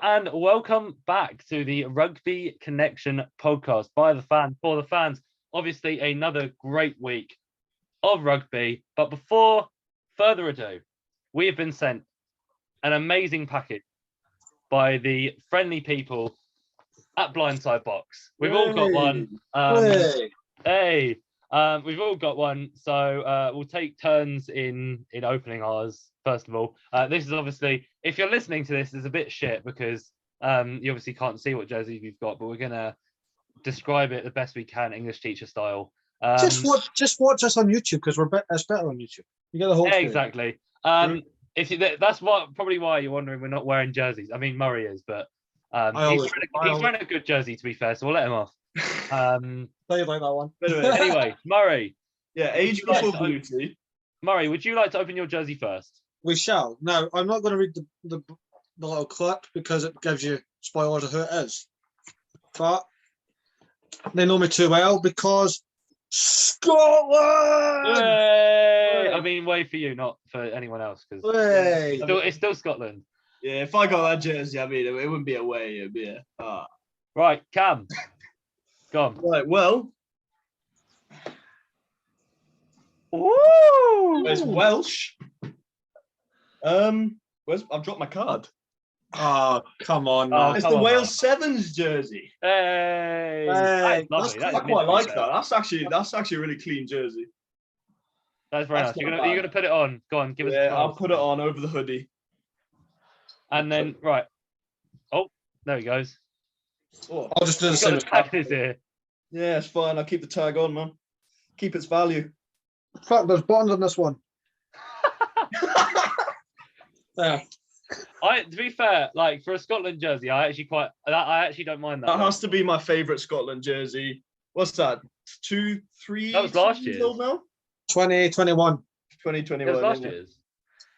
and welcome back to the Rugby Connection podcast by the fans, for the fans. Obviously, another great week of rugby. But before further ado, we have been sent an amazing package by the friendly people at Blindside Box. We've all got one. We've all got one. So we'll take turns in opening ours. First of all, this is obviously, if you're listening to this, it's a bit shit because you obviously can't see what jerseys we've got, but we're gonna describe it the best we can, English teacher style. Just watch us on YouTube because it's better on YouTube. You get the whole experience. Exactly. That's probably why you're wondering we're not wearing jerseys. I mean, Murray is, but he's wearing a good jersey, to be fair, so we'll let him off. They like that one. Anyway, Murray. Yeah, age before beauty. Murray, would you like to open your jersey first? We shall. No, I'm not going to read the little clip because it gives you spoilers of who it is. But they know me too well because Scotland! Hey! I mean, way for you, not for anyone else, because it's still Scotland. Yeah, if I got that jersey, I mean, it wouldn't be away, it'd be a... Right, Cam. Go on. Right, well... Ooh! It's Welsh. I've dropped my card. Oh, come on, man. It's the Wales Sevens jersey. Hey! That's I quite like that. That's actually a really clean jersey. That's very nice. You're gonna put it on. Go on, give us. Yeah, I'll put it on over the hoodie. And then right. Oh, there he goes. Oh, I'll just do the same. Here. Yeah, it's fine. I'll keep the tag on, man. Keep its value. Fuck, there's buttons on this one. Yeah. To be fair, like for a Scotland jersey, I actually don't mind that. That has to be my favourite Scotland jersey. What's that? 2, 3. That was last year. Now? 2021. 2021. That was last year's.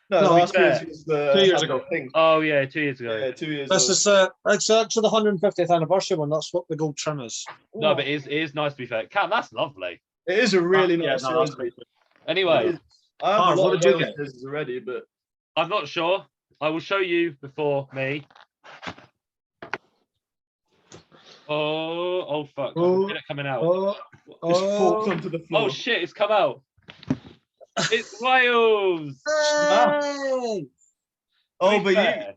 No, last year's was the 2 years ago. Thing. Oh yeah, 2 years ago. Yeah, 2 years. This is it's actually the 150th anniversary one. That's what the gold trim is. No, but it is nice to be fair. Cam, that's lovely. It is a really nice jersey. Anyway, I have a lot of jerseys already, but I'm not sure. I will show you before me. Oh fuck! I can it coming out. It's forked onto the floor. Oh shit! It's come out. It's Wales. Hey! Oh, but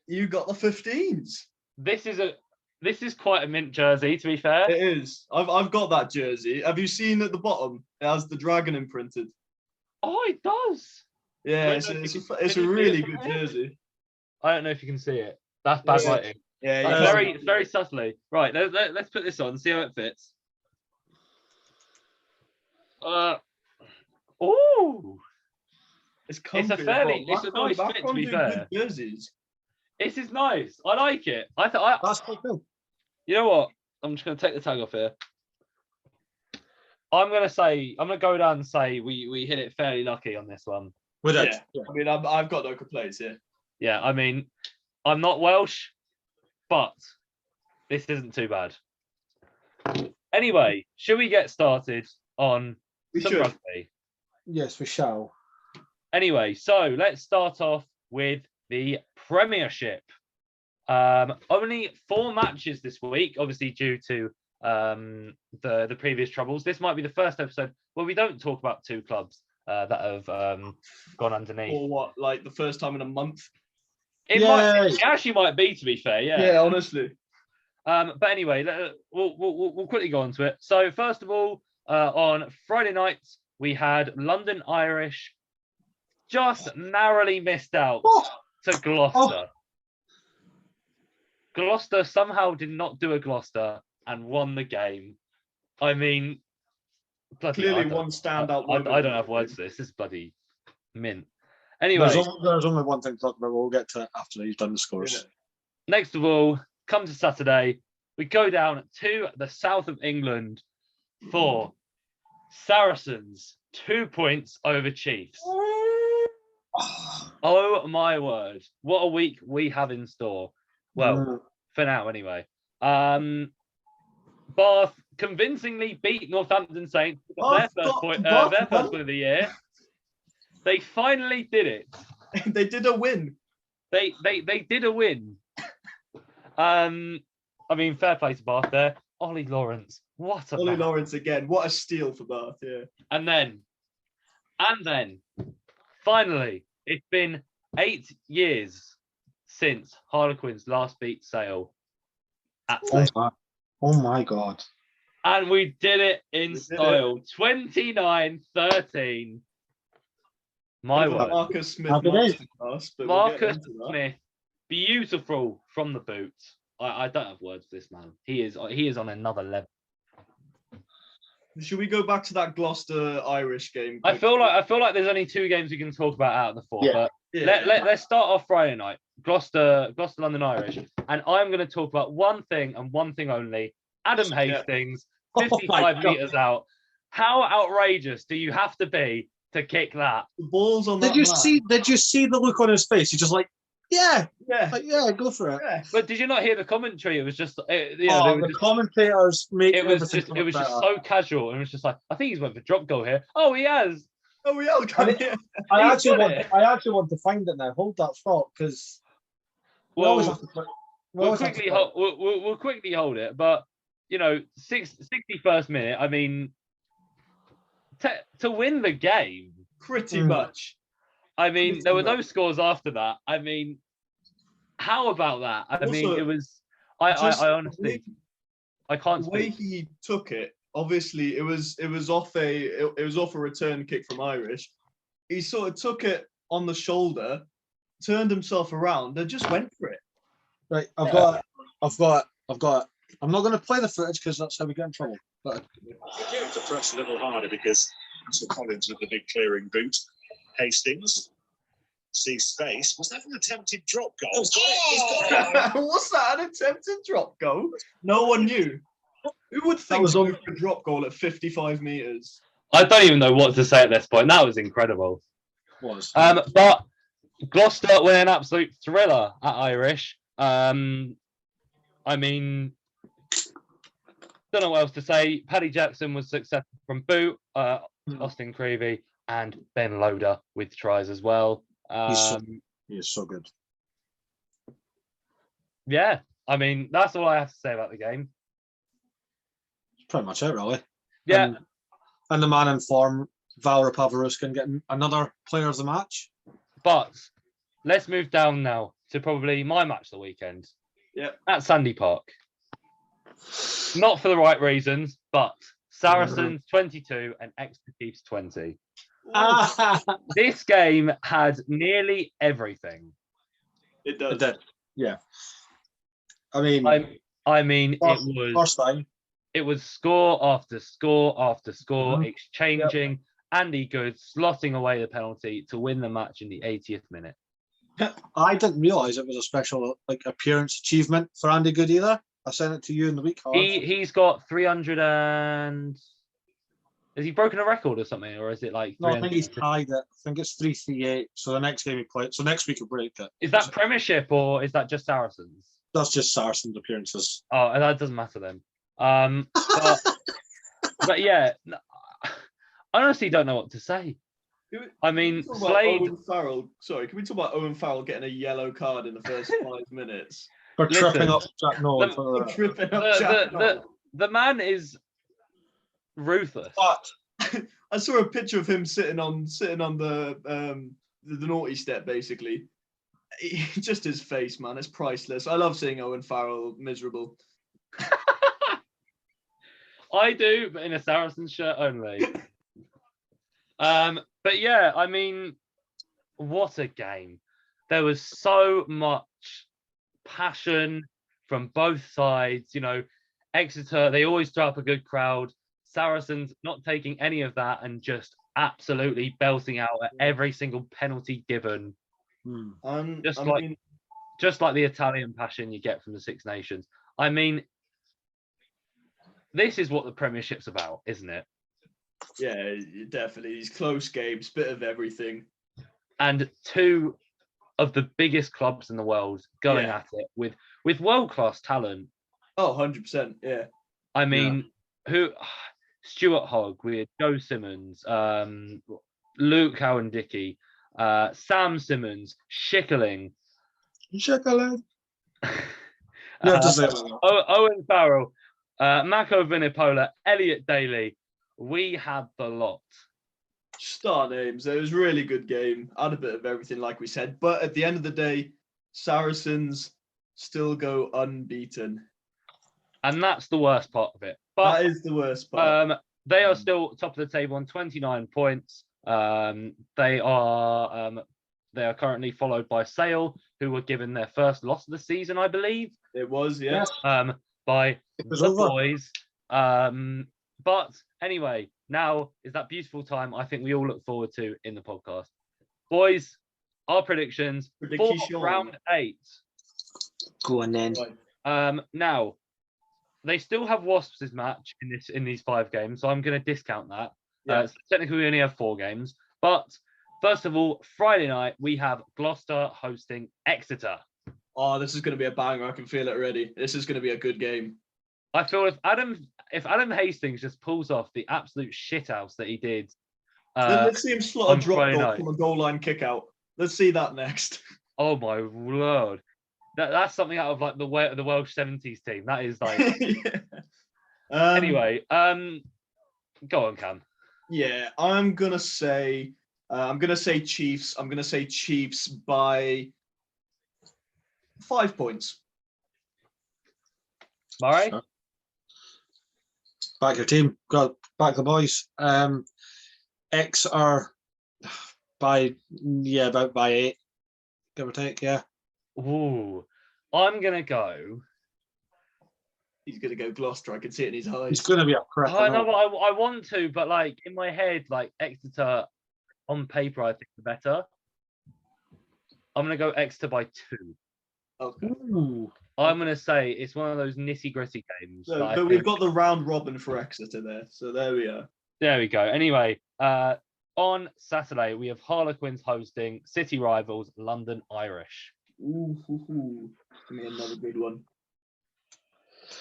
you got the 15s. This is quite a mint jersey, to be fair. It is. I've got that jersey. Have you seen at the bottom? It has the dragon imprinted. Oh, it does. Yeah, it's a really good jersey. I don't know if you can see it. That's bad lighting. Yeah, very subtly. Right, let's put this on, see how it fits. Oh, it's comfy. It's a nice fit, to be fair. Jerseys. This is nice. I like it. That's quite cool. You know what? I'm just going to take the tag off here. I'm going to go down and say we hit it fairly lucky on this one. We did. Yeah. I mean, I've got no complaints here. Yeah, I mean, I'm not Welsh, but this isn't too bad. Anyway, should we get started on some rugby? Yes, we shall. Anyway, so let's start off with the Premiership. Only 4 matches this week, obviously due to the previous troubles. This might be the first episode where we don't talk about 2 clubs that have gone underneath. Or what, like the first time in a month? It actually might be, to be fair. Yeah, honestly. But anyway, we'll quickly go on to it. So first of all, on Friday night, we had London Irish just narrowly missed out to Gloucester. Gloucester somehow did not do a Gloucester and won the game. I mean, clearly one standout. I don't have words for this. This is bloody mint. Anyway, there's only one thing to talk about. We'll get to it after you've done the scores. Yeah. Next of all, come to Saturday, we go down to the south of England for Saracens, 2 points over Chiefs. Oh my word. What a week we have in store. Well, for now anyway. Bath convincingly beat Northampton Saints, their first point of the year. They finally did it. They did a win. They did a win. I mean, fair play to Bath there. Ollie Lawrence, what a Ollie man. Lawrence again. What a steal for Bath. Yeah. And then, finally, it's been 8 years since Harlequins last beat Sale at Sale. Oh my God. And we did it in We did style. 29-13. My Bit of a word. Marcus Smith Happy days. masterclass, but we'll get Marcus into that. Smith, beautiful from the boot. I don't have words for this man. He is on another level. Should we go back to that Gloucester Irish game? I feel like there's only 2 games we can talk about out of the 4. Yeah. But Yeah. let's start off Friday night. Gloucester London Irish. And I'm going to talk about one thing and one thing only. Adam Hastings, Oh my 55 God. meters out. How outrageous do you have to be to kick that? The balls on that Did you man. see the look on his face? He's just like, yeah, Yeah. go for it. Yeah. But did you not hear the commentary? It was just, they Oh, were the just, commentators make it was everything just better. so casual. And it was just like, I think he's went for drop goal here. Oh, he has. Oh, we all come here. I He's got it. actually want to find it now. Hold that thought, because we always have to put. We'll quickly hold it. But 61st minute. I mean, to win the game. Pretty much. I mean, Pretty there were no much. scores after that. I mean, how about that? I mean, Also, it was. I honestly, I can't The way speak. he took it, obviously, it was off a return kick from Irish. He sort of took it on the shoulder, turned himself around, and just went for it. Right, I've got it. I'm not going to play the footage because that's how we get in trouble. But You have to press a little harder because Sir Collins with the big clearing boot. Hastings sees space. Was that an attempted drop goal? What's that? An attempted drop goal? No one knew. Who would think was to on- go for a drop goal at 55 meters? I don't even know what to say at this point. That was incredible. was But Gloucester were an absolute thriller at Irish. I mean, don't know what else to say. Paddy Jackson was successful from boot. Austin Creevy and Ben Loader with tries as well. he is so good. Yeah, I mean, that's all I have to say about the game. Pretty much it, really. Yeah, And the man in form, Valra Pavaruskin, getting another player of the match. but let's move down now to probably my match of the weekend. Yeah. At Sandy Park. Not for the right reasons, but Saracens 22 and Exeter Chiefs 20. This game had nearly everything. It does. It did. Yeah. I mean, I mean, first time. it was score after score after score, Mhm. exchanging. Andy Good slotting away the penalty to win the match in the 80th minute. I didn't realise it was a special appearance achievement for Andy Good either. I sent it to you in the week. He's got 300 and has he broken a record or something, or is it like? No, I think he's 300? tied it. I think it's 338. So the next game he played. So next week he'll break it. Is that Premiership or is that just Saracens? That's just Saracens appearances. Oh, that doesn't matter then. But yeah, I honestly don't know what to say. I mean, Can we talk about Slade. Owen Farrell? Sorry, can we talk about Owen Farrell getting a yellow card in the first 5 minutes? For Listen, tripping up Jack Noel in front of that. Tripping up Jack Noel. The man is ruthless. But I saw a picture of him sitting on the naughty step, basically. Just his face, man, it's priceless. I love seeing Owen Farrell miserable. I do, but in a Saracens shirt only. But yeah, I mean, what a game. There was so much passion from both sides. Exeter, they always throw up a good crowd. Saracens not taking any of that and just absolutely belting out at every single penalty given. Just like the Italian passion you get from the Six Nations. I mean, this is what the Premiership's about, isn't it? Yeah, definitely. These close games, bit of everything. And two of the biggest clubs in the world going at it with world-class talent. Oh, 100%, yeah. I mean, Stuart Hogg, we had Joe Simmons, Luke Cowan-Dickey, Sam Simmons, Schickerling. You have to say it like that. Owen Farrell, Mako Vinipola, Elliot Daly. We had the lot. Star names. It was a really good game. Had a bit of everything, like we said. But at the end of the day, Saracens still go unbeaten. And that's the worst part of it. But That is the worst part. they are still top of the table on 29 points. They are currently followed by Sale, who were given their first loss of the season, I believe. It was, yeah. By was the over. boys. But anyway, now is that beautiful time I think we all look forward to in the podcast. Boys, our predictions for Prediction. round 8. Go on then. Right. Now, they still have Wasps' match in these 5 games, so I'm going to discount that. Yeah. So technically, we only have 4 games. But first of all, Friday night, we have Gloucester hosting Exeter. Oh, this is going to be a banger. I can feel it already. This is going to be a good game. I feel if Adam Hastings just pulls off the absolute shithouse that he did. Let's see him slot on a drop Friday goal night. from a goal line kick out. Let's see that next. Oh my lord. That's something out of like the Welsh 70s team. That is like Yeah. anyway, go on, Cam. Yeah, I'm gonna say Chiefs. I'm gonna say Chiefs by 5 points. Murray? Sure. Back your team. Got back the boys. X are about by 8, give or take. Yeah. Ooh. I'm gonna go. He's gonna go Gloucester. I can see it in his eyes. It's going to be a crap. I know, but I want to, but like in my head, like Exeter on paper, I think the better. I'm gonna go Exeter by 2. Okay. Ooh. I'm gonna say it's one of those nitty gritty games. So, that I but we've think- got the round robin for Exeter there. So there we are. There we go. Anyway, on Saturday we have Harlequins hosting city rivals London Irish. Ooh, Give me another good one.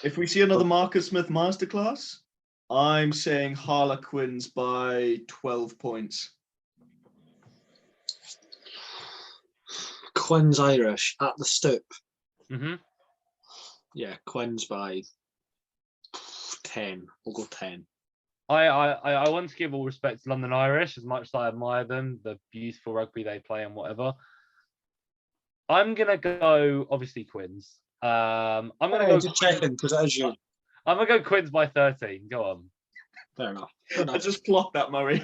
If we see another Marcus Smith masterclass, I'm saying Harlequins by 12 points. Quinn's Irish at the Stoop. Mm-hmm. Yeah, Quinn's by 10. We'll go 10. I want to give all respect to London Irish as much as I admire them, the beautiful rugby they play and whatever. I'm gonna go obviously Quins. I'm gonna go. Just checking because it is you. I'm gonna go Quins by 13. Go on. Fair enough. I just clocked that, Murray.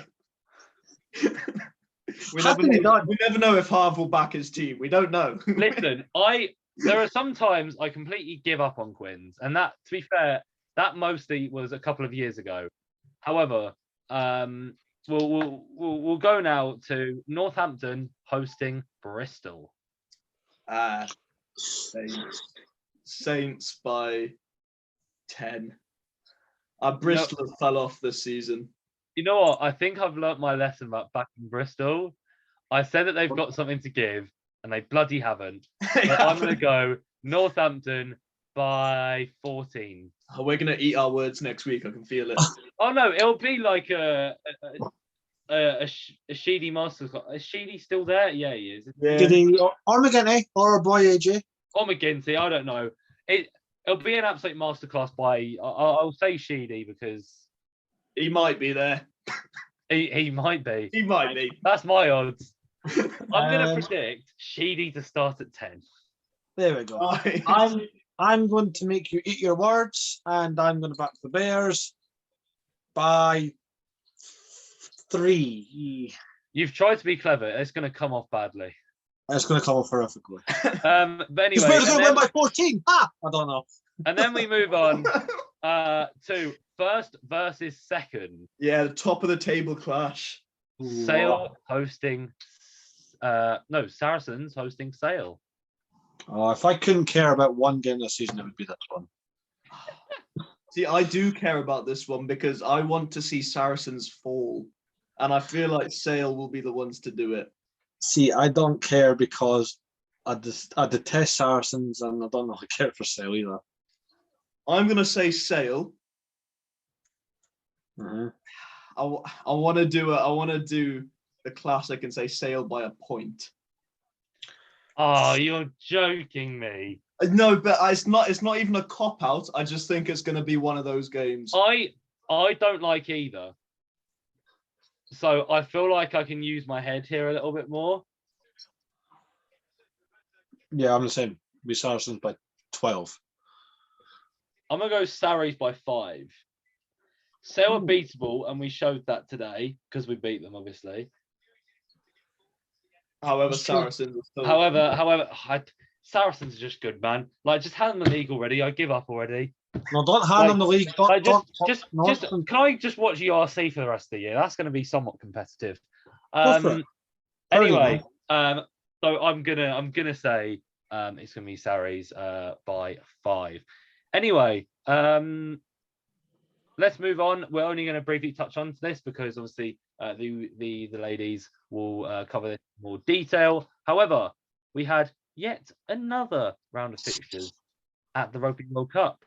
we Happily done. never know if Harv will back his team. We don't know. Listen, there are sometimes I completely give up on Quins, and that, to be fair, that mostly was a couple of years ago. However, we'll go now to Northampton hosting Bristol. Saints by 10. Bristol have fell off this season. You know what? I think I've learnt my lesson about backing Bristol. I said that they've got something to give, and they bloody haven't. But I'm going to go Northampton by 14. We're going to eat our words next week. I can feel it. Oh no, it'll be like a Sheedy master. Is Sheedy still there? Yeah, he is. Yeah. Or McGinty or boy AJ. Or McGinty, I don't know. It'll be an absolute masterclass by. I'll say Sheedy because He might be there. he might be. He might be. That's my odds. I'm going to predict Sheedy to start at 10. There we go. Nice. I'm going to make you eat your words, and I'm going to back the Bears by 3. You've tried to be clever. It's going to come off badly. It's going to come off horrifically. But Because anyway, Bears going to win by 14. I don't know. and then we move on to first versus second. Yeah, the top of the table clash. Sale hosting. Saracens hosting Sale. Oh, if I couldn't care about one game this season, it would be this one. See, I do care about this one because I want to see Saracens fall. And I feel like Sale will be the ones to do it. See, I don't care because I detest Saracens, and I don't know I care for Sale either. I'm going to say Sale. Mm-hmm. I want to do the classic and say Sale by a point. Oh, you're joking me. No, but it's not. It's not even a cop out. I just think it's going to be one of those games. I don't like either. So I feel like I can use my head here a little bit more. Yeah, I'm the same. We Saracens by 12. I'm gonna go Saris by 5. Sale are beatable, and we showed that today because we beat them, obviously. However, Saracens. However, Saracens are just good, man. Like, just hand them the league already. I give up already. No, don't hand them the league. Just can I just watch URC for the rest of the year? That's going to be somewhat competitive. Anyway, so I'm gonna say it's gonna be Saris by 5. Anyway, let's move on. We're only going to briefly touch on this because obviously the ladies will cover this in more detail. However, we had yet another round of fixtures at the Rugby World Cup.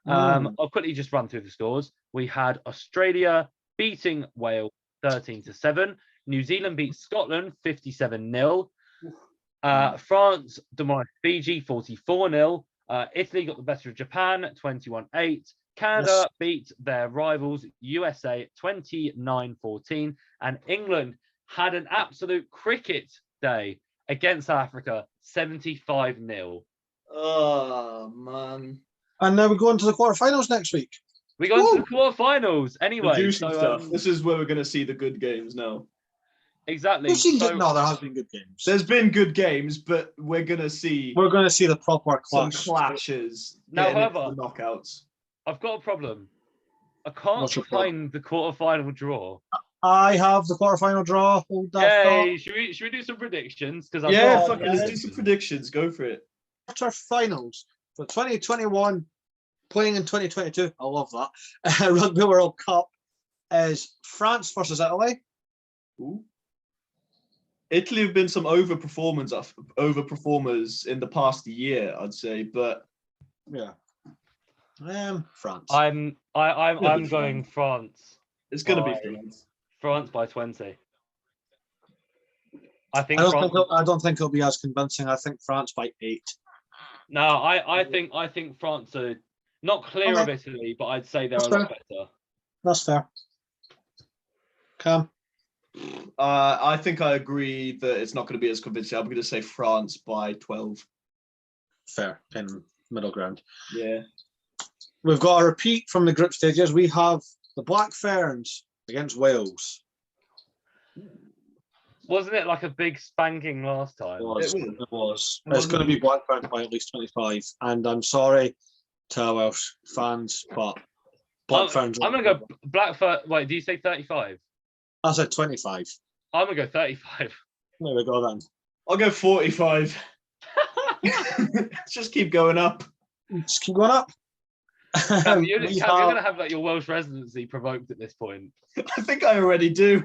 I'll quickly just run through the scores. We had Australia beating Wales 13-7. New Zealand beat Scotland 57-0. France demolished Fiji 44-0. Italy got the better of Japan 21-8. Canada beat their rivals USA 29-14. And England had an absolute cricket day against South Africa 75-0. Oh, man. And now we go into the quarterfinals next week. We go into the quarterfinals. Anyway, The juicy stuff. This is where we're going to see the good games now. Exactly. We've seen there has been good games. There's been good games, but we're going to see the proper some clashes. Now, however, the knockouts. I've got a problem. I can't find the quarterfinal draw. I have the quarterfinal draw. Yay! Should we do some predictions? Because let's do some predictions. Go for it. Quarterfinals for 2021, playing in 2022. I love that. Rugby World Cup is France versus Italy. Ooh. Italy have been some overperformers in the past year, I'd say, but yeah. France. I'm going France. It's going to be France. France by 20. I don't think it'll be as convincing. I think France by 8. No, I think France are not clear of Italy, but I'd say they're a lot better. That's fair. Cam? I think I agree that it's not going to be as convincing. I'm going to say France by 12. Fair, in middle ground. Yeah. We've got a repeat from the group stages. We have the Black Ferns against Wales. Wasn't it like a big spanking last time? It was. It's going to be Black Ferns by at least 25. And I'm sorry to our Welsh fans, but Black Ferns. I'm going to go Black Fern. Wait, do you say 35? I said 25. I'm going to go 35. There we go then. I'll go 45. Just keep going up. Just keep going up. You're going to have like your Welsh residency provoked at this point. I think I already do.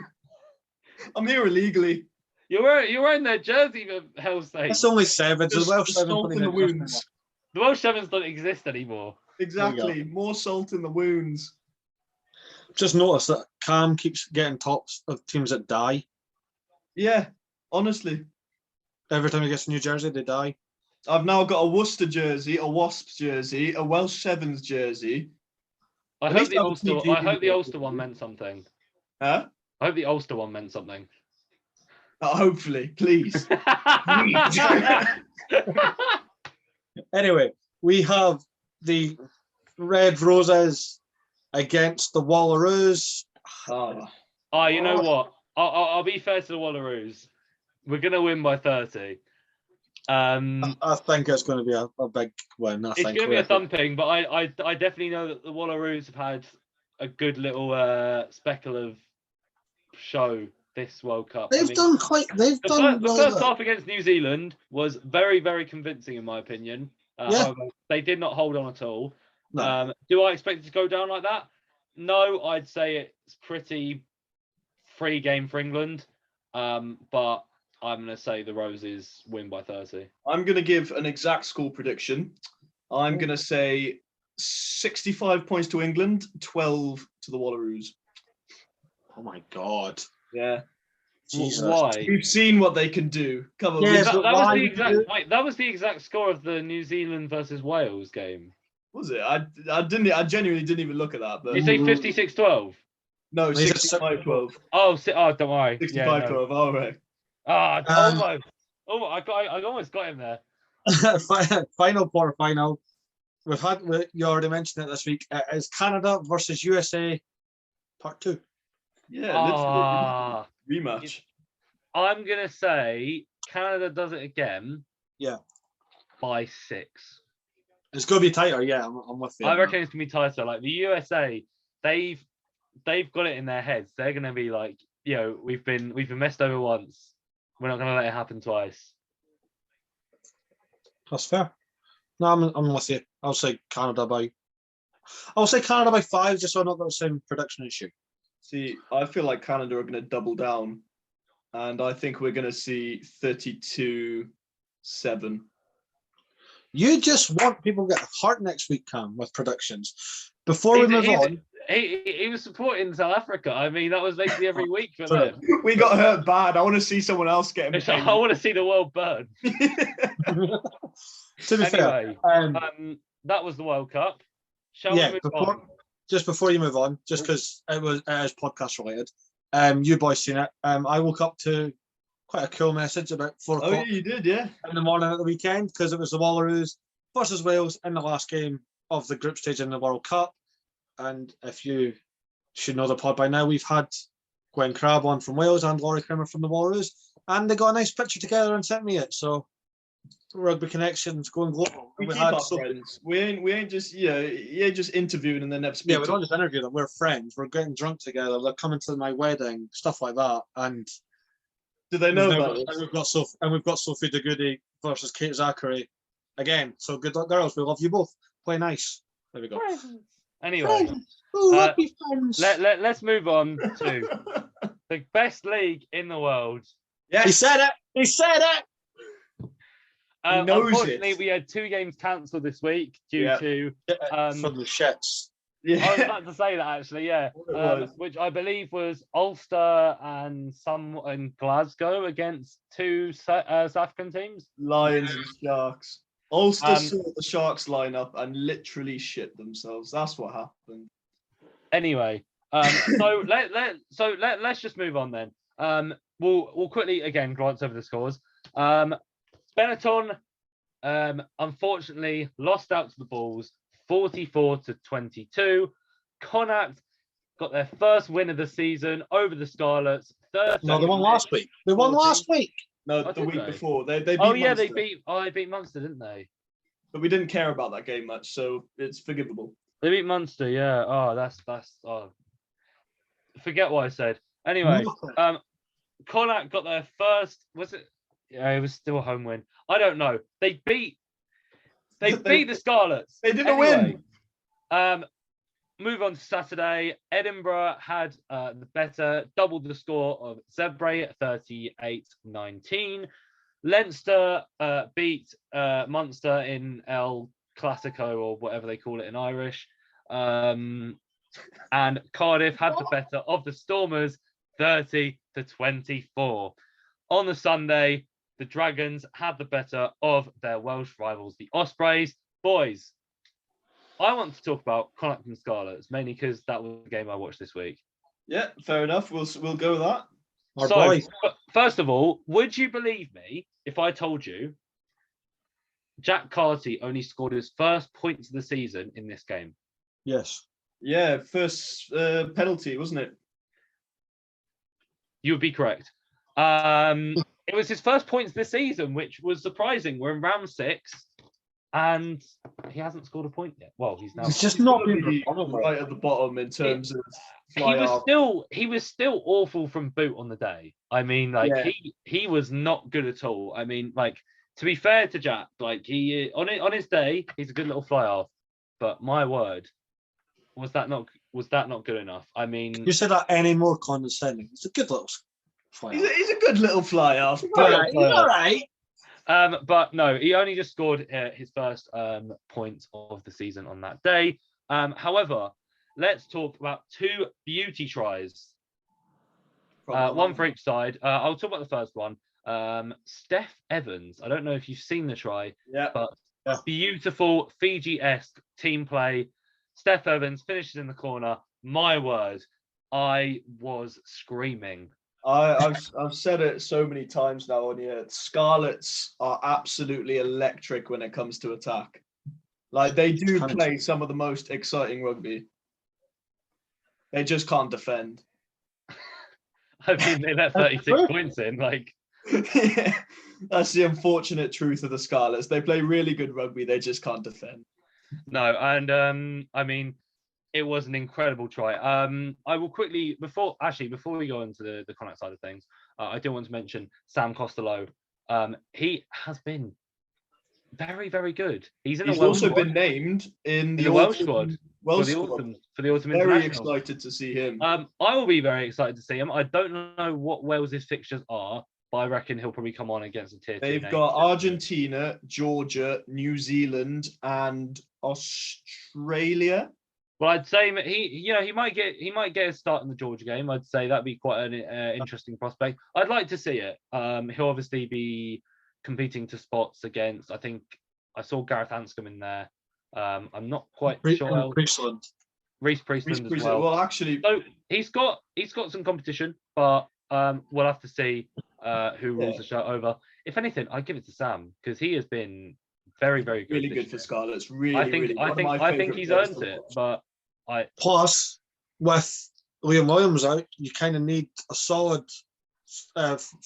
I'm here illegally. You're wearing their jersey, for hell's sake. It's only 7. So the Welsh 7 salt in the wounds. The Welsh 7s don't exist anymore. Exactly. More salt in the wounds. Just notice that Cam keeps getting tops of teams that die. Yeah, honestly. Every time he gets a new jersey, they die. I've now got a Worcester jersey, a Wasps jersey, a Welsh Sevens jersey. I hope the Ulster one meant something. Huh? I hope the Ulster one meant something. Hopefully, please. Anyway, we have the Red Roses against the Wallaroos. You know what? I'll be fair to the Wallaroos. We're going to win by 30. I think it's going to be a big win. It's going to be a thumping, but I definitely know that the Wallaroos have had a good little speckle of show this World Cup. The first half against New Zealand was very, very convincing in my opinion. However, they did not hold on at all. No. Do I expect it to go down like that? No, I'd say it's pretty free game for England. But I'm going to say the Roses win by 30. I'm going to give an exact score prediction. I'm going to say 65 points to England, 12 to the Wallaroos. Oh my God. Yeah. Jesus. Why? We've seen what they can do. Come on. Yeah, we- but That was why the would exact. you- Wait, that was the exact score of the New Zealand versus Wales game. was it? I genuinely didn't even look at that. But You say 56-12? no, He's a 65-12. Oh, don't worry. 65-12. All right. Ah, Um, almost. Oh, I almost got him there. Final quarterfinal. You already mentioned it this week. It is Canada versus USA, part 2. Yeah, Ah, literally rematch. I'm gonna say Canada does it again. Yeah. By 6. It's going to be tighter. Yeah, I'm with you. I reckon it's gonna be tighter. Like the USA, they've got it in their heads. They're gonna be like, we've been messed over once. We're not gonna let it happen twice. That's fair. No, I'm with you. I'll say Canada by 5, just so I'm not got the same prediction issue. See, I feel like Canada are going to double down, and I think we're going to see 32-7. You just want people to get hurt next week, Cam, with predictions. Before we move on, He was supporting South Africa. I mean, that was basically every week for Sorry. them. We got hurt bad. I want to see someone else get him. I want to see the world burn. to be fair, Anyway, that was the World Cup. Shall we move on? Just before you move on, just because it is podcast related, you boys seen it. I woke up to quite a cool message about 4 Oh, o'clock yeah, you did, yeah. in the morning at the weekend, because it was the Wallaroos versus Wales in the last game of the group stage in the World Cup. And if you should know the pod by now, we've had Gwen Crabb on from Wales and Laurie Kramer from the Wallaroos, and they got a nice picture together and sent me it. So Rugby Connections going global. We keep our friends. We ain't just just interviewing and then never speak. Yeah, we don't just interview them. We're friends. We're getting drunk together. They're coming to my wedding, stuff like that. And do they know about this? And we've got Sophie De Goody versus Kate Zachary again. So good luck, girls. We love you both. Play nice. There we go. Anyway, Rugby friends. let's move on to the best league in the world. Yes. He said it. He said it. He knows Unfortunately, it. we had 2 games cancelled this week due to. From the shits. Yeah. I was about to say that actually, yeah. Which I believe was Ulster and some in Glasgow against 2 South African teams. Lions and Sharks. Ulster saw the Sharks line up and literally shit themselves. That's what happened. Anyway, let's just move on then. We'll quickly again glance over the scores. Benetton, unfortunately, lost out to the Bulls, 44-22. Connacht got their first win of the season over the Scarlets. No, they won last week. They won last week. No, the week before. They beat Munster. Munster. they beat Munster, didn't they? But we didn't care about that game much, so it's forgivable. They beat Munster, yeah. Oh, that's forget what I said. Anyway, Connacht got their first. Was it? Yeah, it was still a home win. I don't know. They beat the Scarlets. They didn't win. Move on to Saturday. Edinburgh had the better, doubled the score of Zebre, 38-19. Leinster beat Munster in El Clasico, or whatever they call it in Irish. And Cardiff had the better of the Stormers, 30-24. On the Sunday, the Dragons had the better of their Welsh rivals, the Ospreys. Boys, I want to talk about Connacht and Scarlets, mainly because that was the game I watched this week. Yeah, fair enough. We'll go with that. First of all, would you believe me if I told you Jack Carty only scored his first points of the season in this game? Yes. Yeah, first penalty, wasn't it? You would be correct. It was his first points this season, which was surprising. We're in round 6, and he hasn't scored a point yet. Well, he's now. It's just not He's been right at the bottom in terms of. He was still awful from boot on the day. I mean, he was not good at all. I mean, to be fair to Jack, he on his day, he's a good little fly half. But my word, was that not good enough? I mean, you said that any more condescending. It's a good little fly half. He's a good little fly half. He's all right. But no, he only just scored his first point of the season on that day. However, let's talk about 2 beauty tries. One for each side. I'll talk about the first one. Steph Evans. I don't know if you've seen the try, Yeah. but Yeah. beautiful Fiji-esque team play. Steph Evans finishes in the corner. My word, I was screaming. I've said it so many times now on here. Scarlets are absolutely electric when it comes to attack. Like, they do play some of the most exciting rugby. They just can't defend. I mean, they let 36 points in. Like, Yeah, that's the unfortunate truth of the Scarlets. They play really good rugby. They just can't defend. no, and I mean, it was an incredible try. I will quickly before we go into the Connacht side of things, I do want to mention Sam Costello. He has been very, very good. He's in He's the Welsh also squad. been named in the Welsh squad for the squad. autumn Very international. excited to see him. I will be very excited to see him. I don't know what Wales's fixtures are, but I reckon he'll probably come on against a tier 2 They've name. got Argentina, Georgia, New Zealand, and Australia. Well, I'd say he might get a start in the Georgia game. I'd say that'd be quite an interesting prospect. I'd like to see it. He'll obviously be competing to spots against. I think I saw Gareth Anscombe in there. I'm not quite sure. Reece Priestland as well. Well, actually, so he's got some competition, but we'll have to see who rules the show over. If anything, I give it to Sam because he has been very, very good. Really good for Scarlets. Really, I think he's earned it. But plus with Liam Williams out, you kind of need a solid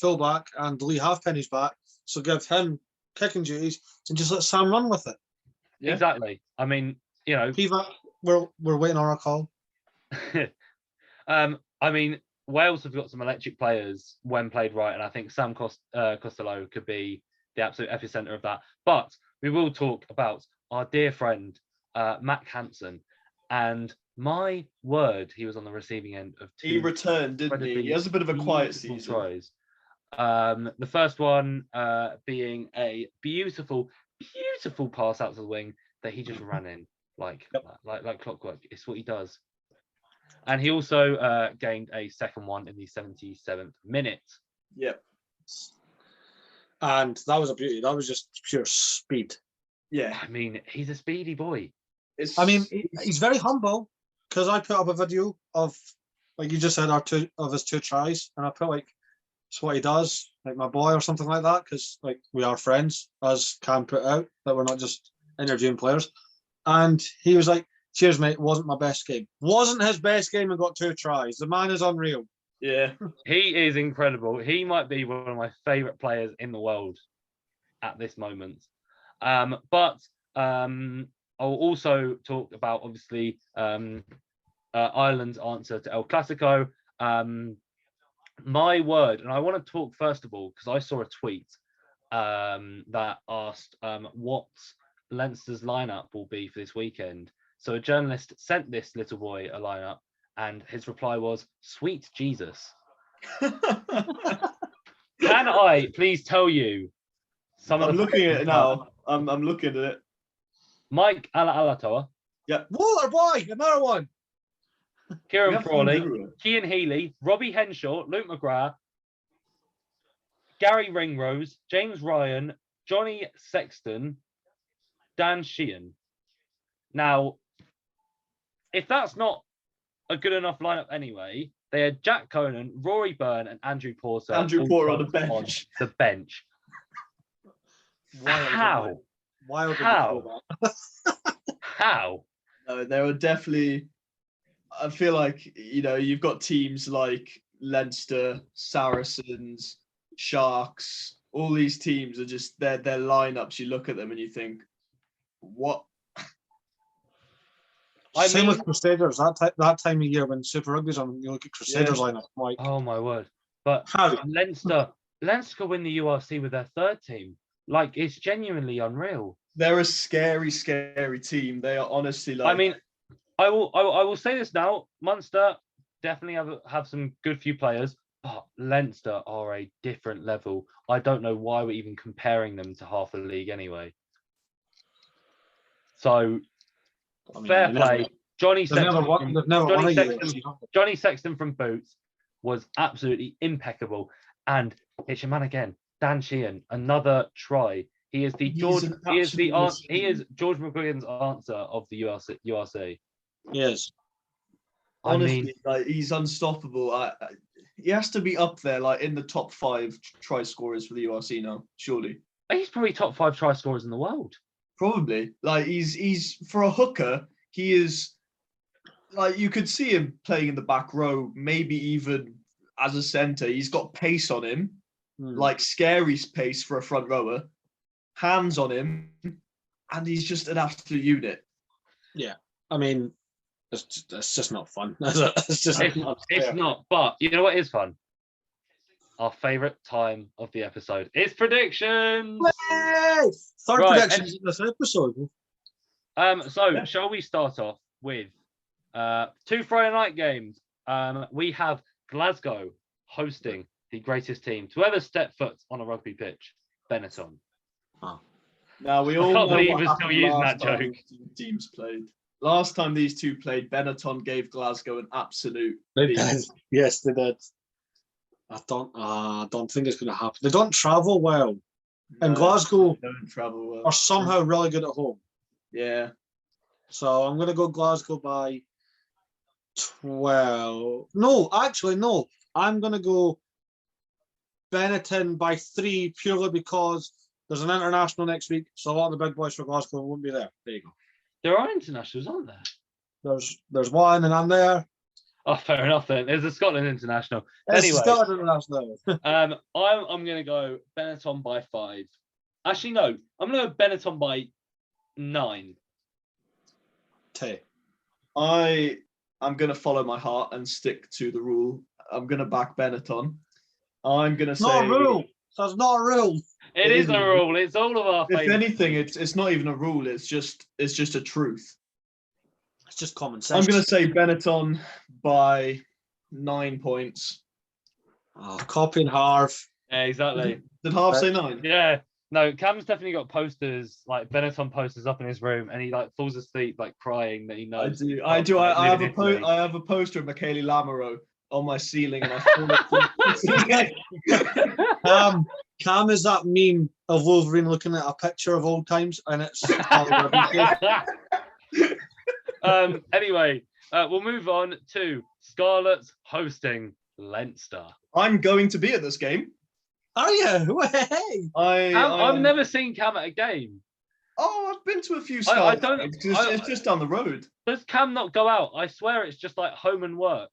fullback, and Lee Halfpenny's back, so give him kicking duties and just let Sam run with it. Yeah. Exactly. I mean, Pivac, we're waiting on our call. I mean, Wales have got some electric players when played right, and I think Sam Costello could be the absolute epicenter of that. But we will talk about our dear friend Mac Hansen, and my word, he was on the receiving end of two. He returned, didn't he? He has a bit of a quiet season. Tries. The first one being a beautiful pass out to the wing that he just ran in like clockwork. It's what he does. And he also gained a second one in the 77th minute. Yep. And that was a beauty. That was just pure speed. Yeah. I mean, he's a speedy boy. He's very humble, because I put up a video of, like you just said, his two tries, and I put like, it's what he does, like my boy or something like that, because like we are friends, as Cam put out, that we're not just interviewing players. And he was like, cheers, mate, wasn't my best game. Wasn't his best game and got 2 tries. The man is unreal. Yeah. He is incredible. He might be one of my favourite players in the world at this moment. But I'll also talk about, obviously, Ireland's answer to El Clasico. My word, and I want to talk first of all, because I saw a tweet that asked what Leinster's lineup will be for this weekend. So a journalist sent this little boy a lineup, and his reply was, "Sweet Jesus." Can I please tell you some of the... I'm looking at it now. I'm looking at it. Mike Alatoa. Yeah. Water boy, another one. Kieran Frawley, Cian Healy, Robbie Henshaw, Luke McGrath, Gary Ringrose, James Ryan, Johnny Sexton, Dan Sheehan. Now, if that's not a good enough lineup anyway, they had Jack Conan, Rory Byrne, and Andrew Porter. Andrew Porter on the bench. On the bench. How? How? No, there were definitely. I feel like, you've got teams like Leinster, Saracens, Sharks. All these teams are just their lineups. You look at them and you think, what? Same with Crusaders. That time of year when Super Rugby's on, you look at Crusaders lineup. Like, oh my word! But how? Leinster could win the URC with their third team. Like, it's genuinely unreal. They're a scary, scary team. They are honestly like. I mean, I will say this now. Munster definitely have some good few players, but Leinster are a different level. I don't know why we're even comparing them to half the league anyway. So, fair play. Johnny Sexton from Boots. was absolutely impeccable. And it's your man again, Dan Sheehan, another try. He is the George. He is George McGuigan's answer of the URC. Yes. Honestly, like, he's unstoppable. He has to be up there, like in the top 5 try scorers for the URC now. Surely, he's probably top 5 try scorers in the world. Probably. Like he's for a hooker, he is. Like you could see him playing in the back row, maybe even as a centre. He's got pace on him, like scary pace for a front rower. Hands on him, and he's just an absolute unit. Yeah, I mean. It's just not fun. It's not. But you know what is fun? Our favourite time of the episode. It's predictions. Third predictions in this episode. So shall we start off with 2 Friday night games? We have Glasgow hosting the greatest team to ever step foot on a rugby pitch, Benetton. Oh. Now we all I can't know believe what we're still using that joke. Teams played. Last time these two played, Benetton gave Glasgow an absolute. They did. Yes, they did. I don't think it's going to happen. They don't travel well, and Glasgow don't travel well. are somehow really good at home. Yeah. So I'm going to go Glasgow by 12. No, actually, no. I'm going to go Benetton by 3 purely because there's an international next week, so a lot of the big boys for Glasgow won't be there. There you go. There are internationals, aren't there? There's one, and I'm there. Oh, fair enough then. There's a Scotland international. It's Anyway, Scotland international. I'm going to go Benetton by 5. Actually, no. I'm going to go Benetton by 9. I'm going to follow my heart and stick to the rule. I'm going to back Benetton. I'm going to say... Not a rule. That's not a rule. It is a rule. It's all of our If anything, it's not even a rule. It's just a truth. It's just common sense. I'm going to say Benetton by 9 points. Oh, copying Harv. Yeah, exactly. Did Harv say 9? Yeah. No, Cam's definitely got posters, like Benetton posters up in his room, and he like falls asleep like crying that he knows. I do. I have a poster of Michele Lamoureux on my ceiling, and I fall Cam is that meme of Wolverine looking at a picture of old times, and it's anyway, we'll move on to Scarlets hosting Leinster. I'm going to be at this game. Are you? Hey. I've never seen Cam at a game. Oh, I've been to a few Scarlets. I don't. It's just down the road. Does Cam not go out? I swear it's just like home and work.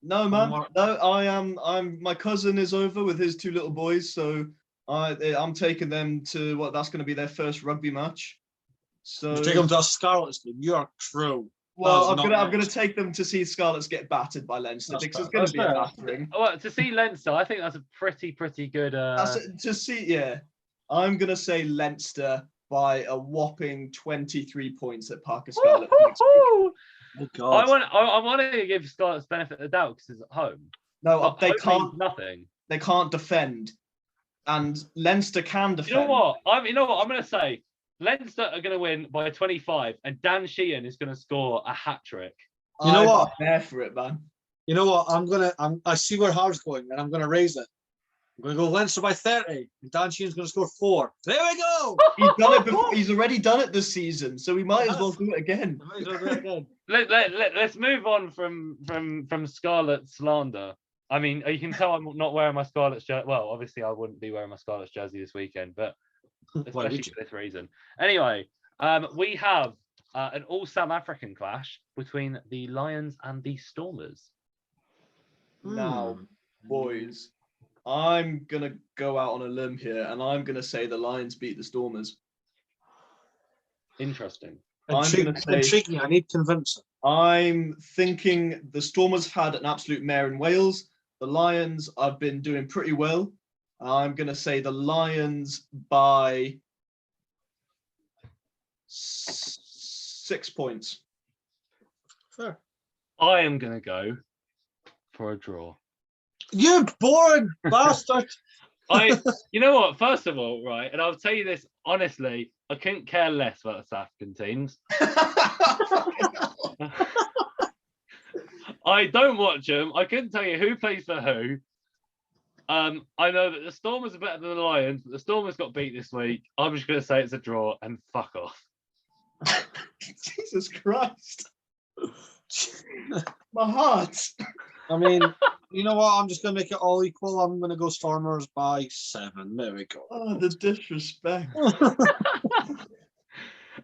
No, man. No, I am. My cousin is over with his 2 little boys, so I'm taking them to that's going to be their first rugby match. So you take them to a Scarlets game. You are true. Well, I'm gonna take them to see Scarlets get battered by Leinster because it's going to be a battering. Well, to see Leinster, I think that's a pretty good. To see, yeah. I'm gonna say Leinster by a whopping 23 points at Parker Scarlet. Oh God! I want to give Scarlets benefit of the doubt because it's at home. No, they can't. Nothing. They can't defend, and Leinster can defend. You know what? I'm going to say. Leinster are going to win by 25, and Dan Sheehan is going to score a hat trick. You know what? I'm there for it, man. You know what? I see where Harv's going, and I'm going to raise it. I'm going to go Leinster by 30, and Dan Sheehan's going to score 4. There we go. He's done it before. He's already done it this season, so we might as well do it again. Let's move on from Scarlet slander. I mean, you can tell I'm not wearing my Scarlet's jersey. Well, obviously, I wouldn't be wearing my Scarlet's jersey this weekend, but especially for this reason. Anyway, we have an all-South African clash between the Lions and the Stormers. Now, boys, I'm going to go out on a limb here, and I'm going to say the Lions beat the Stormers. Interesting. Intriguing. I need convincing. I'm thinking the Stormers had an absolute mare in Wales. The Lions have been doing pretty well. I'm going to say the Lions by 6 points. Fair. I am going to go for a draw. You boring bastard. You know what? First of all, right, and I'll tell you this honestly, I couldn't care less about the South African teams. I don't watch them. I couldn't tell you who plays for who. I know that the Stormers are better than the Lions, but the Stormers got beat this week. I'm just going to say it's a draw and fuck off. Jesus Christ. My heart. I mean, you know what? I'm just going to make it all equal. I'm going to go Stormers by 7. There we go. Oh, the disrespect.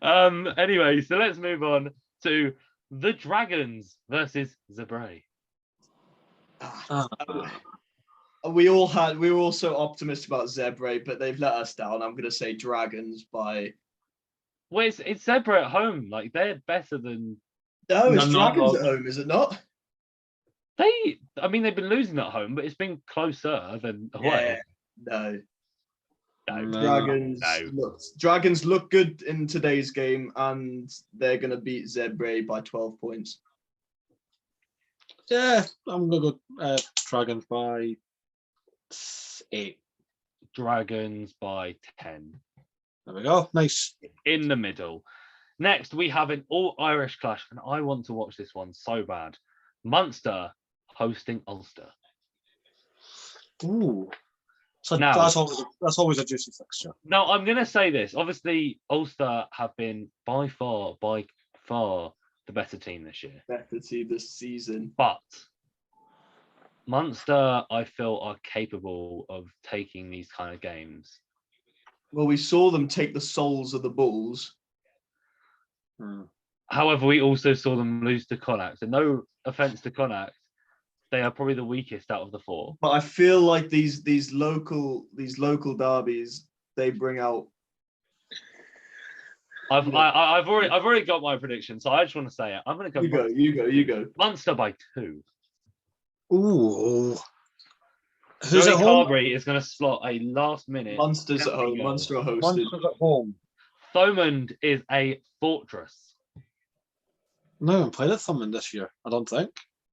Anyway, so let's move on to the Dragons versus Zebre. We were all so optimistic about Zebre, but they've let us down. I'm going to say Dragons by... Well, it's Zebre at home. Like, they're better than... No, it's No, Dragons no. at home, is it not? I mean, they've been losing at home, but it's been closer than away. Yeah, No. Dragons look good in today's game, and they're going to beat Zebre by 12 points. Yeah, I'm going to go Dragons by 8. Dragons by 10. There we go. Nice. In the middle. Next, we have an all-Irish clash, and I want to watch this one so bad. Munster hosting Ulster. Ooh. So Now- that's always a juicy fixture. Now, I'm going to say this. Obviously, Ulster have been by far the better team this year. Better team this season. But Munster, I feel, are capable of taking these kind of games. Well, we saw them take the souls of the Bulls. However, we also saw them lose to Connacht. And no offence to Connacht, they are probably the weakest out of the 4. But I feel like these local derbies, they bring out. I've already got my prediction, so I just want to say it. I'm going to go. You go. Munster by 2. Ooh. Who's Joey at home? Carberry is going to slot a last-minute. Munster's at home. goal. Munster are hosted. Munster's at home. Thomond is a fortress. No, haven't played at Thomond this year, I don't think.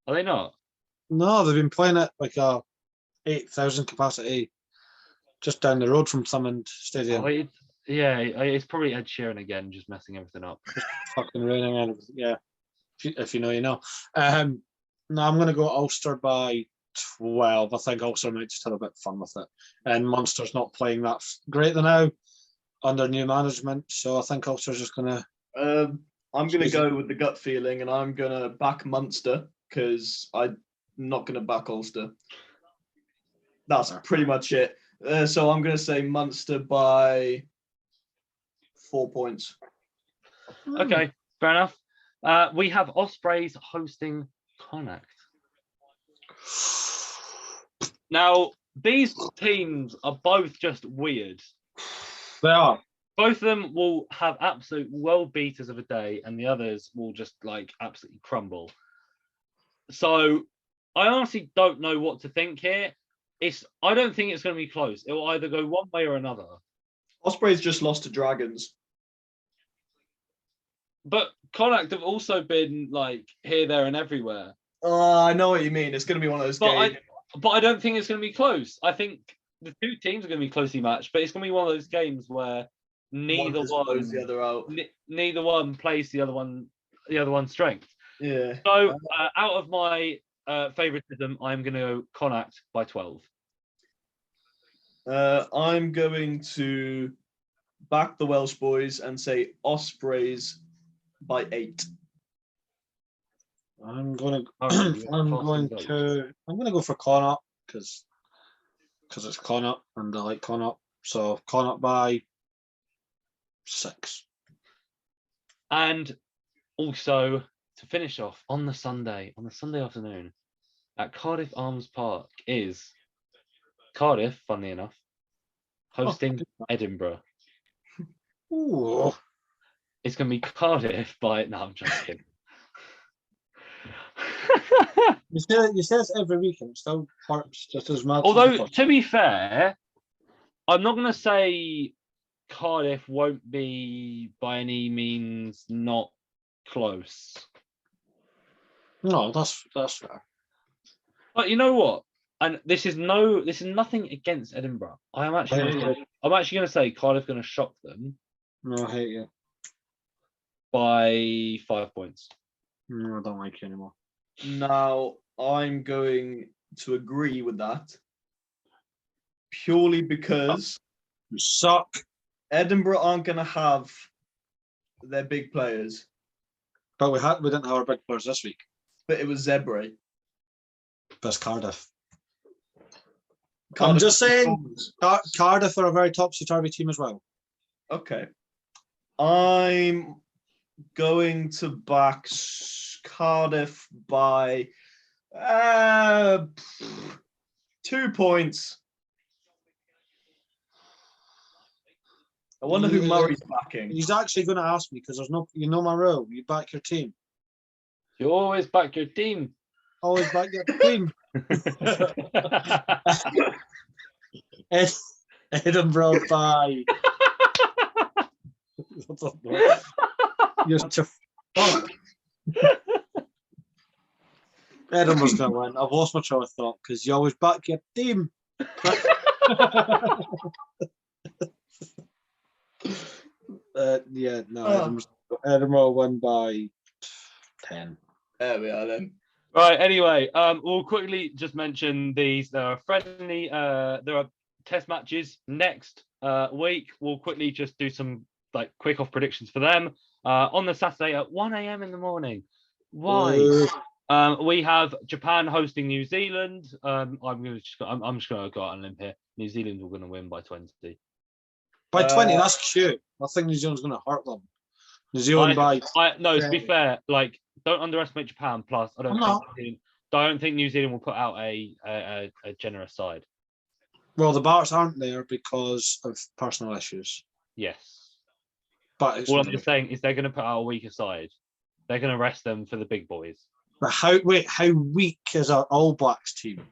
Are they not? No, they've been playing at like a 8,000 capacity just down the road from Thomond Stadium. Oh, it's probably Ed Sheeran again, just messing everything up. Fucking raining and everything. Yeah, if you know, you know. No, I'm going to go Ulster by 12. I think Ulster might just have a bit of fun with it. And Munster's not playing that great now under new management, so I think Ulster's just going to... I'm going to go with the gut feeling, and I'm going to back Munster because I'm not going to back Ulster. That's pretty much it. So I'm going to say Munster by 4 points. Okay, fair enough. We have Ospreys hosting Connacht. Now, these teams are both just weird. They are. Both of them will have absolute world beaters of a day, and the others will just like absolutely crumble. So I honestly don't know what to think here. I don't think it's going to be close. It will either go one way or another. Ospreys just lost to Dragons. But Connacht have also been like here, there, and everywhere. I know what you mean. It's going to be one of those games. But I don't think it's going to be close. I think the two teams are going to be closely matched, but it's going to be one of those games where neither one blows the other out. Neither one plays the other one's strength. Yeah. So out of my favoritism, I'm going to go Connacht by 12. I'm going to back the Welsh boys and say Ospreys by 8. I'm going Oh, to go for Connacht because it's Connacht and I like Connacht. So Connacht by 6. And also to finish off on the Sunday afternoon at Cardiff Arms Park is Cardiff, funnily enough, hosting Edinburgh. Ooh. It's going to be Cardiff by... No, I'm joking. You say this every week and it still hurts just as much. Although, to be fair, I'm not going to say Cardiff won't be by any means not close. No, that's fair. But you know what? And this is nothing against Edinburgh. I'm actually going to say Cardiff going to shock them No, I hate you. by 5 points. No, I don't like you anymore. Now, I'm going to agree with that purely because You suck. Edinburgh aren't going to have their big players, But we didn't have our big players this week. but it was Zebre. That's Cardiff. I'm Cardiff just saying, Stormers. Cardiff are a very topsy-turvy team as well. Okay. I'm going to back Cardiff by 2 points. I wonder who Murray's backing. He's actually going to ask me because there's no, you know my rule. You back your team. You always back your team. Always back your team. Edinburgh by. You're such a fuck. Edinburgh's going to win. I've lost my train of thought because you always back your team. Yeah, no, Edinburgh won by 10. There we are then. Right. Anyway, we'll quickly just mention these. There are friendly. There are test matches next week. We'll quickly just do some like quick off predictions for them on the Saturday at 1 a.m. in the morning. Why? We have Japan hosting New Zealand. I'm just gonna go out on a limb here. New Zealand are going to win by 20. By 20, that's cute. I think New Zealand's going to hurt them. New Zealand No, to be fair, like don't underestimate Japan. Plus, I don't think New Zealand will put out a generous side. Well, the Barts aren't there because of personal issues. Yes, but it's all I'm just saying is they're going to put out a weaker side. They're going to rest them for the big boys. But how weak is our All Blacks team?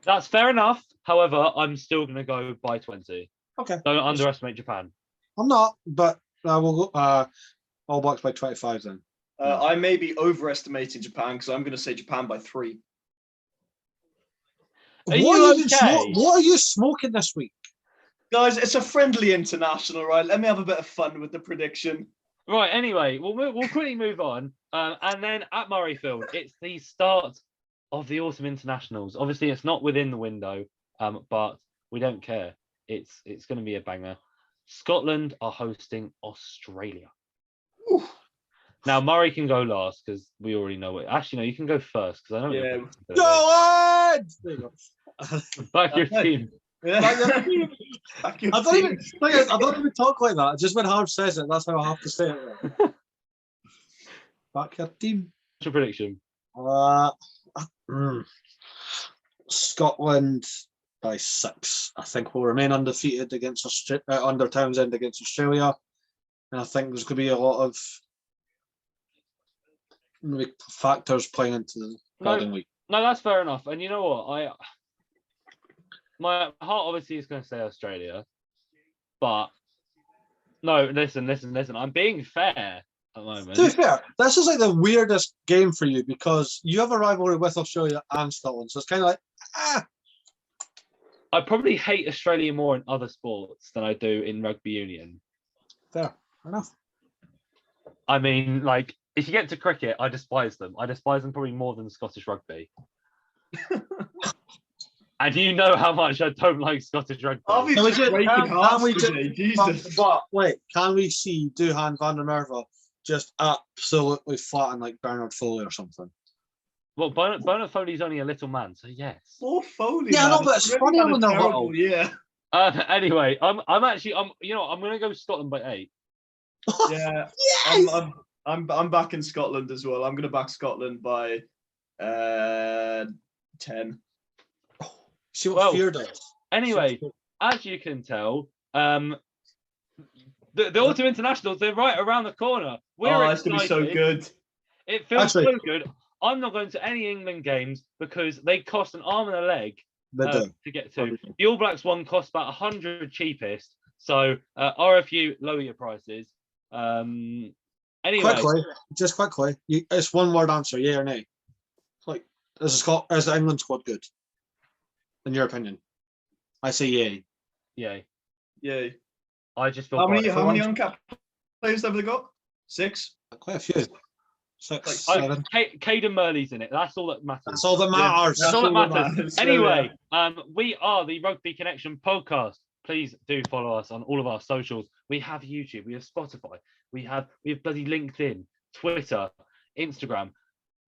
That's fair enough. However, I'm still going to go by 20. Okay. Don't underestimate Japan. I'm not, but I will go All Blacks by 25 then. I may be overestimating Japan because I'm going to say Japan by 3. What are you smoking this week? Guys, it's a friendly international, right? Let me have a bit of fun with the prediction. Right, anyway, we'll quickly move on. And then at Murrayfield, it's the start of the autumn internationals. Obviously, it's not within the window, but we don't care. It's going to be a banger. Scotland are hosting Australia. Ooh. Now, Murray can go last because we already know it. Actually, no, you can go first because I know. Yeah. Go on! There you go. Back your team. Yeah. I don't even talk like that. Just when Harv says it, that's how I have to say it. Back your team. What's your prediction? Scotland by 6. I think we'll remain undefeated against under Townsend against Australia, and I think there's going to be a lot of maybe factors playing into the following week. No, that's fair enough. And you know what? My heart obviously is going to say Australia, but no, listen. I'm being fair at the moment. To be fair, this is like the weirdest game for you because you have a rivalry with Australia and Scotland, so it's kind of like I probably hate Australia more in other sports than I do in rugby union. Fair enough. I mean, like, if you get to cricket, I despise them. I despise them probably more than Scottish rugby. And you know how much I don't like Scottish rugby. Obviously, Jesus. But wait, can we see Duhan van der Merwe just absolutely flatten like Bernard Foley or something? Well, Bernard Foley's only a little man, so yes. Poor Foley. Yeah, man. no, but it's funny when they're little. Yeah. Anyway, I'm going to go Scotland by 8. Yeah. Yes! I'm backing Scotland as well. I'm going to back Scotland by 10. See what fear does. Anyway, as you can tell, the autumn internationals, they're right around the corner. It's going to be so good. It feels so good. I'm not going to any England games because they cost an arm and a leg to get to. The All Blacks one cost about 100 cheapest. So RFU, lower your prices. Anyway, quickly, it's one word answer: yeah or nay. Like, is the England squad good? In your opinion, I say yay. Yay. Yay. I just feel how many uncapped players have they got? 6. Quite a few. 6, Like, 7. Caden Murley's in it. That's all that matters. That's all that matters. That's all that matters. So, Anyway, we are the Rugby Connection podcast. Please do follow us on all of our socials. We have YouTube, we have Spotify, we have bloody LinkedIn, Twitter, Instagram.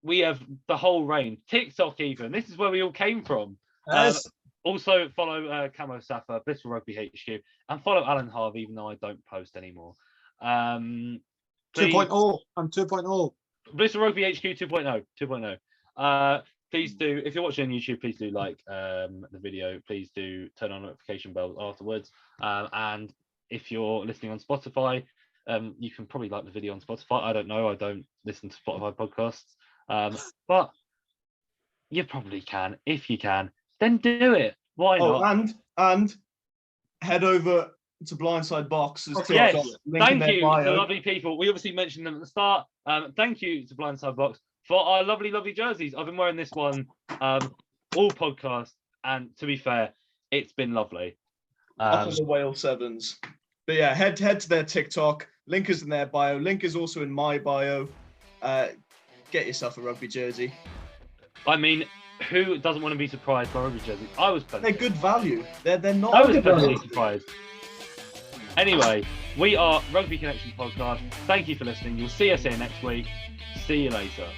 We have the whole range, TikTok even. This is where we all came from. Yes. Also follow Camo Safa, Blissful Rugby HQ, and follow Alan Harvey, even though I don't post anymore. 2.0 and 2.0. Blissful Rugby HQ 2.0. Please do, if you're watching on YouTube, please do like the video. Please do turn on notification bell afterwards. And if you're listening on Spotify, you can probably like the video on Spotify. I don't know. I don't listen to Spotify podcasts. But you probably can. If you can, then do it. Why not? And head over to Blindside Box's Okay. TikTok. Yes, Link in thank their you bio. to lovely people. We obviously mentioned them at the start. Thank you to Blindside Box for our lovely, lovely jerseys. I've been wearing this one all podcast, and to be fair, it's been lovely. Up on the Whale Sevens. But yeah, head to their TikTok. Link is in their bio. Link is also in my bio. Get yourself a rugby jersey. I mean, who doesn't want to be surprised by rugby jerseys? I was They're pleasantly. good value. They're not. I was good pleasantly value. surprised. Anyway, we are Rugby Connection podcast. Thank you for listening. You'll see us here next week. See you later.